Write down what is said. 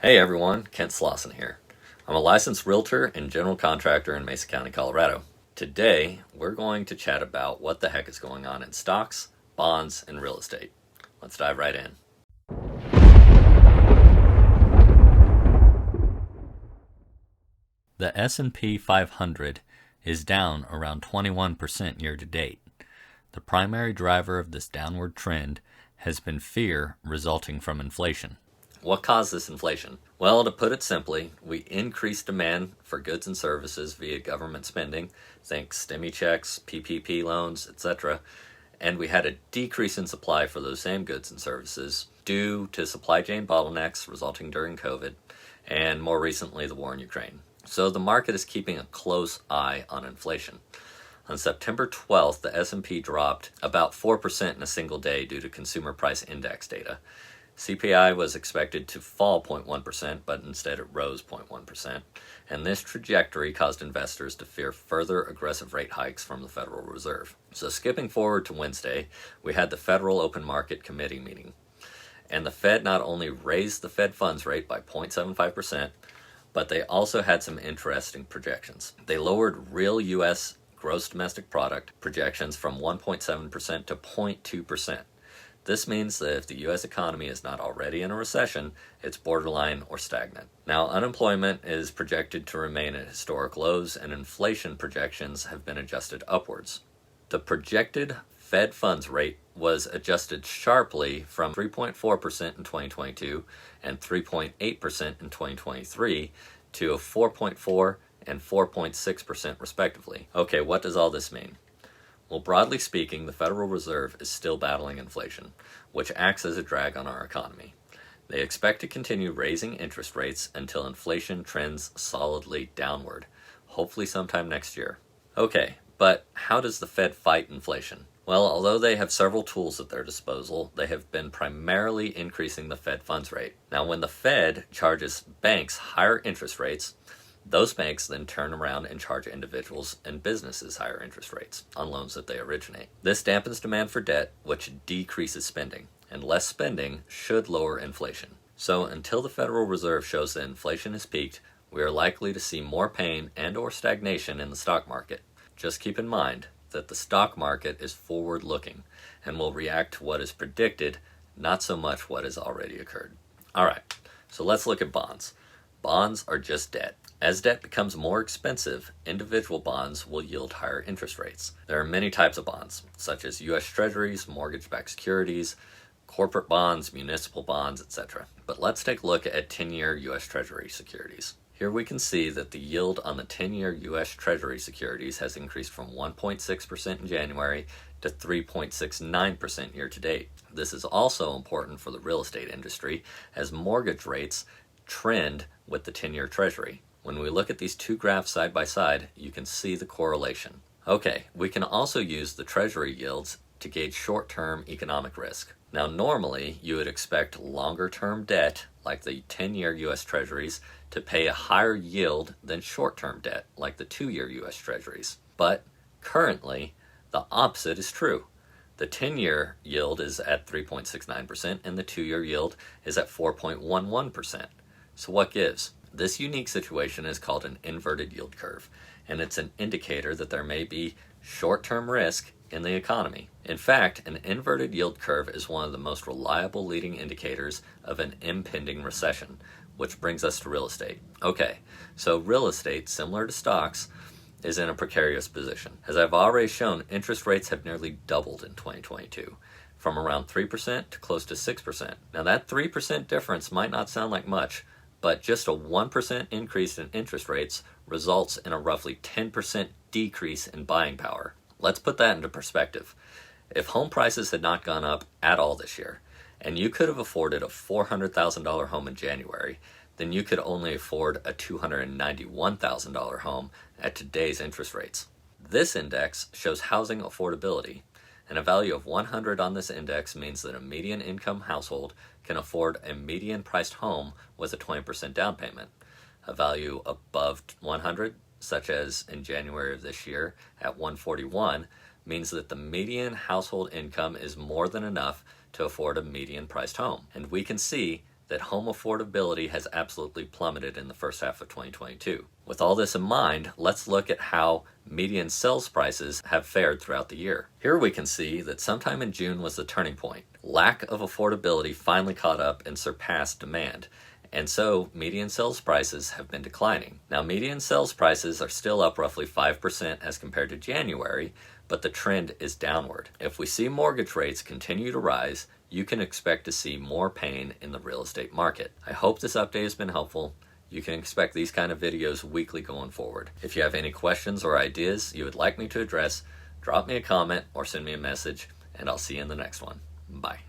Hey everyone, Kent Slauson here. I'm a licensed realtor and general contractor in Mesa County, Colorado. Today, we're going to chat about what the heck is going on in stocks, bonds, and real estate. Let's dive right in. The S&P 500 is down around 21% year to date. The primary driver of this downward trend has been fear resulting from inflation. What caused this inflation? Well, to put it simply, we increased demand for goods and services via government spending, think stimmy checks, PPP loans, etc., and we had a decrease in supply for those same goods and services due to supply chain bottlenecks resulting during COVID, and more recently the war in Ukraine. So the market is keeping a close eye on inflation. On September 12th, the S&P dropped about 4% in a single day due to consumer price index data. CPI was expected to fall 0.1%, but instead it rose 0.1%, and this trajectory caused investors to fear further aggressive rate hikes from the Federal Reserve. So skipping forward to Wednesday, we had the Federal Open Market Committee meeting, and the Fed not only raised the Fed funds rate by 0.75%, but they also had some interesting projections. They lowered real U.S. gross domestic product projections from 1.7% to 0.2%. This means that if the U.S. economy is not already in a recession, it's borderline or stagnant. Now, unemployment is projected to remain at historic lows, and inflation projections have been adjusted upwards. The projected Fed funds rate was adjusted sharply from 3.4% in 2022 and 3.8% in 2023 to a 4.4% and 4.6% respectively. Okay, what does all this mean? Well, broadly speaking, the Federal Reserve is still battling inflation, which acts as a drag on our economy. They expect to continue raising interest rates until inflation trends solidly downward, hopefully sometime next year. Okay, but how does the Fed fight inflation? Well, although they have several tools at their disposal, they have been primarily increasing the Fed funds rate. Now, when the Fed charges banks higher interest rates, those banks then turn around and charge individuals and businesses higher interest rates on loans that they originate. This dampens demand for debt, which decreases spending, and less spending should lower inflation. So until the Federal Reserve shows that inflation has peaked, we are likely to see more pain and/or stagnation in the stock market. Just keep in mind that the stock market is forward-looking and will react to what is predicted, not so much what has already occurred. All right, so let's look at bonds. Bonds are just debt. As debt becomes more expensive, individual bonds will yield higher interest rates. There are many types of bonds, such as U.S. Treasuries, mortgage-backed securities, corporate bonds, municipal bonds, etc. But let's take a look at 10-year U.S. Treasury securities. Here we can see that the yield on the 10-year U.S. Treasury securities has increased from 1.6% in January to 3.69% year to date. This is also important for the real estate industry as mortgage rates trend with the 10-year Treasury. When we look at these two graphs side by side, you can see the correlation. Okay, we can also use the Treasury yields to gauge short-term economic risk. Now, normally, you would expect longer-term debt, like the 10-year U.S. Treasuries, to pay a higher yield than short-term debt, like the 2-year U.S. Treasuries. But currently, the opposite is true. The 10-year yield is at 3.69%, and the 2-year yield is at 4.11%. So what gives? This unique situation is called an inverted yield curve, and it's an indicator that there may be short-term risk in the economy. In fact, an inverted yield curve is one of the most reliable leading indicators of an impending recession, which brings us to real estate. Okay, so real estate, similar to stocks, is in a precarious position. As I've already shown, interest rates have nearly doubled in 2022, from around 3% to close to 6%. Now that 3% difference might not sound like much, but just a 1% increase in interest rates results in a roughly 10% decrease in buying power. Let's put that into perspective. If home prices had not gone up at all this year, and you could have afforded a $400,000 home in January, then you could only afford a $291,000 home at today's interest rates. This index shows housing affordability, and a value of 100 on this index means that a median income household can afford a median priced home with a 20% down payment. A value above 100, such as in January of this year at 141, means that the median household income is more than enough to afford a median priced home. And we can see that home affordability has absolutely plummeted in the first half of 2022. With all this in mind, let's look at how median sales prices have fared throughout the year. Here we can see that sometime in June was the turning point. Lack of affordability finally caught up and surpassed demand, and so median sales prices have been declining. Now, median sales prices are still up roughly 5% as compared to January, but the trend is downward. If we see mortgage rates continue to rise, you can expect to see more pain in the real estate market. I hope this update has been helpful. You can expect these kind of videos weekly going forward. If you have any questions or ideas you would like me to address, drop me a comment or send me a message, and I'll see you in the next one. Bye.